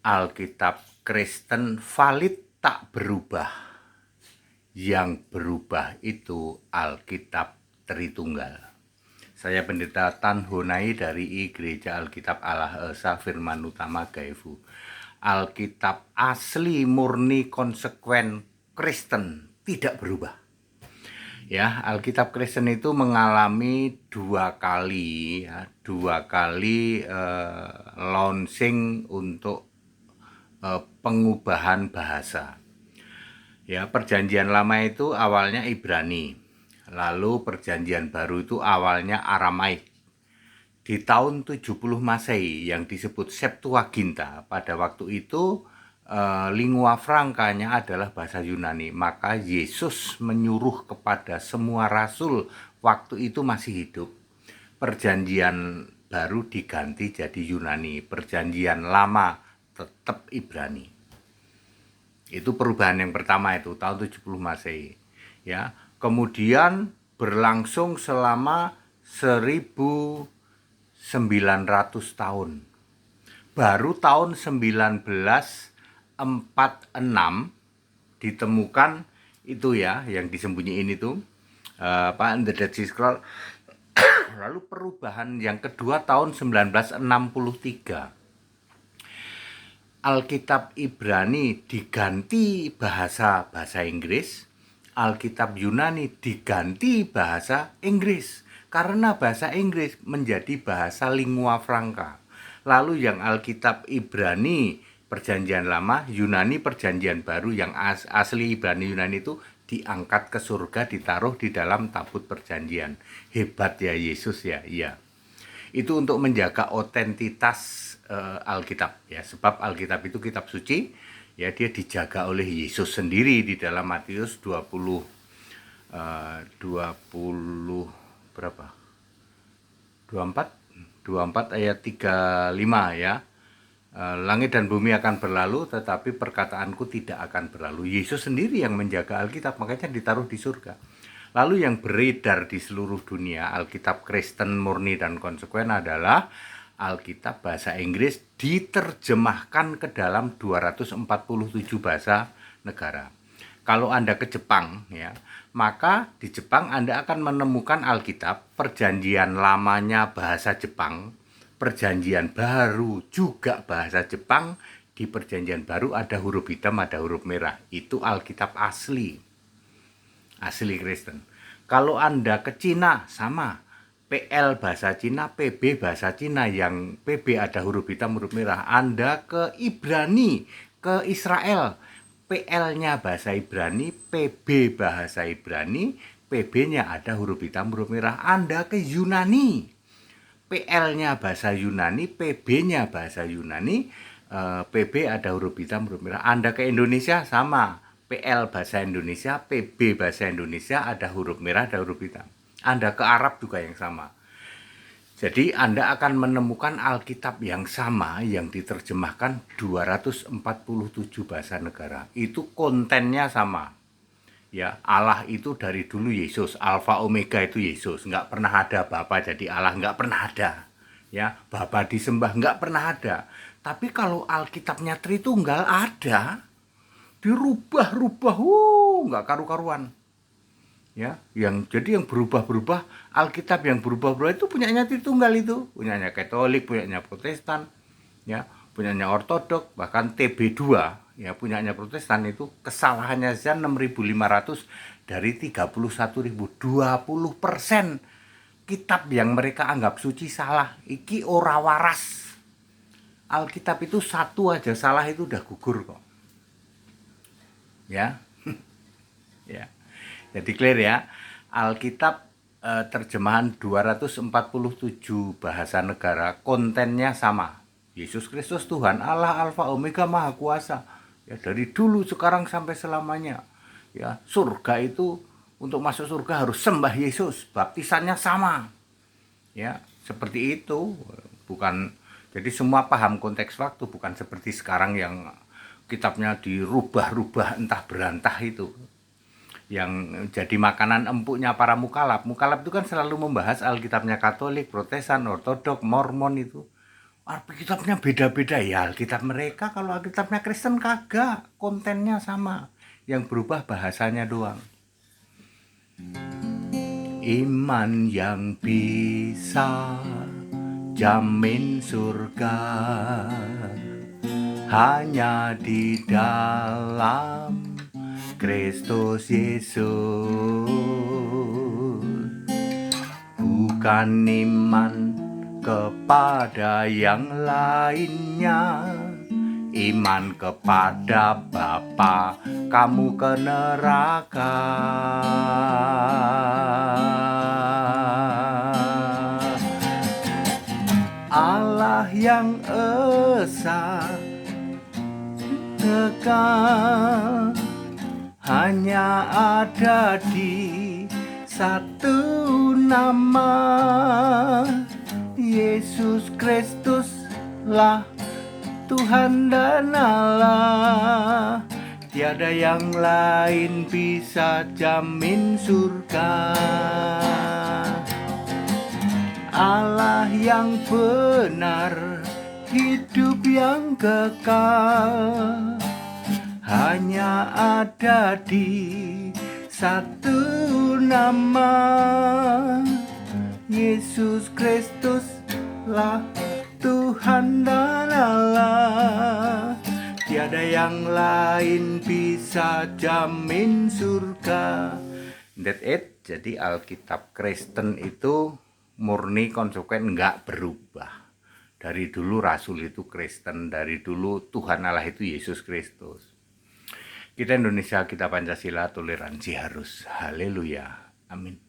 Alkitab Kristen valid tak berubah. Yang berubah itu Alkitab Tritunggal. Saya Pendeta Tan Honai dari Gereja Alkitab Allah Esa Firman Utama Gaifu. Alkitab asli murni konsekuen Kristen tidak berubah. Ya, Alkitab Kristen itu mengalami dua kali launching untuk pengubahan bahasa. Ya, perjanjian lama itu awalnya Ibrani. Lalu perjanjian baru itu awalnya Aramaik. Di tahun 70 Masehi yang disebut Septuaginta, pada waktu itu lingua francanya adalah bahasa Yunani. Maka Yesus menyuruh kepada semua rasul waktu itu masih hidup. Perjanjian baru diganti jadi Yunani. Perjanjian lama tetap Ibrani. Itu perubahan yang pertama itu tahun 70 Masehi. Ya, kemudian berlangsung selama 1900 tahun. Baru tahun 1946 ditemukan itu ya yang disembunyiin itu The Dead Sea Scroll. Lalu perubahan yang kedua tahun 1963. Alkitab Ibrani diganti bahasa Inggris, Alkitab Yunani diganti bahasa Inggris karena bahasa Inggris menjadi bahasa lingua franca. Lalu yang Alkitab Ibrani perjanjian lama, Yunani perjanjian baru, yang asli Ibrani Yunani itu diangkat ke surga, ditaruh di dalam tabut perjanjian. Hebat ya Yesus ya, iya. Itu untuk menjaga otentitas Alkitab ya, sebab Alkitab itu kitab suci ya, dia dijaga oleh Yesus sendiri di dalam Matius 20 berapa? 24 ayat 35 ya. Langit dan bumi akan berlalu tetapi perkataanku tidak akan berlalu. Yesus sendiri yang menjaga Alkitab, makanya ditaruh di surga. Lalu yang beredar di seluruh dunia Alkitab Kristen murni dan konsekuen adalah Alkitab bahasa Inggris diterjemahkan ke dalam 247 bahasa negara. Kalau Anda ke Jepang ya, maka di Jepang Anda akan menemukan Alkitab perjanjian lamanya bahasa Jepang, perjanjian baru juga bahasa Jepang. Di perjanjian baru ada huruf hitam, ada huruf merah. Itu Alkitab asli Kristen. Kalau Anda ke Cina sama, PL bahasa Cina, PB bahasa Cina, yang PB ada huruf hitam, huruf merah. Anda ke Ibrani, ke Israel, PL-nya bahasa Ibrani, PB bahasa Ibrani, PB-nya ada huruf hitam, huruf merah. Anda ke Yunani, PL-nya bahasa Yunani, PB-nya bahasa Yunani, PB ada huruf hitam, huruf merah. Anda ke Indonesia sama, PL bahasa Indonesia, PB bahasa Indonesia, ada huruf merah, ada huruf hitam. Anda ke Arab juga yang sama. Jadi Anda akan menemukan Alkitab yang sama yang diterjemahkan 247 bahasa negara. Itu kontennya sama. Ya, Allah itu dari dulu Yesus, Alfa Omega itu Yesus, nggak pernah ada Bapa jadi Allah, nggak pernah ada. Ya, Bapa disembah, nggak pernah ada. Tapi kalau Alkitabnya Tritunggal ada, dirubah-rubah, nggak karu-karuan. Ya, jadi yang berubah-berubah, Alkitab yang berubah-berubah itu punyanya Tritunggal, itu punyanya Katolik, punyanya Protestan, ya, punyanya Ortodok, bahkan TB2 ya, punyanya Protestan. Itu kesalahannya saja 6.500 dari 31.000, 20% kitab yang mereka anggap suci salah. Iki ora waras. Alkitab itu satu aja salah itu udah gugur kok. Ya, ya. Jadi clear ya. Alkitab terjemahan 247 bahasa negara, kontennya sama. Yesus Kristus Tuhan Allah, Alfa Omega, Maha Kuasa. Ya, dari dulu, sekarang, sampai selamanya. Ya, surga itu, untuk masuk surga harus sembah Yesus. Baptisannya sama. Ya, seperti itu. Bukan, jadi semua paham konteks waktu, bukan seperti sekarang yang kitabnya dirubah-rubah entah berantah itu, yang jadi makanan empuknya para mukalaf. Mukalaf itu kan selalu membahas Alkitabnya Katolik, Protestan, Ortodok, Mormon itu. Alkitabnya beda-beda ya, Alkitab mereka, kalau Alkitabnya Kristen kagak, kontennya sama, yang berubah bahasanya doang. Iman yang bisa jamin surga hanya di dalam Kristus Yesus, bukan iman kepada yang lainnya, iman kepada Bapa, kamu ke neraka. Allah yang esa kekal hanya ada di satu nama, Yesus Kristus lah Tuhan dan Allah. Tiada yang lain bisa jamin surga. Allah yang benar, hidup yang kekal, hanya ada di satu nama, Yesus Kristus lah Tuhan dan Allah. Tiada yang lain bisa jamin surga. That's it. Jadi Alkitab Kristen itu murni konsekuen, nggak berubah. Dari dulu Rasul itu Kristen, dari dulu Tuhan Allah itu Yesus Kristus. Kita Indonesia, kita Pancasila, toleransi harus. Haleluya. Amin.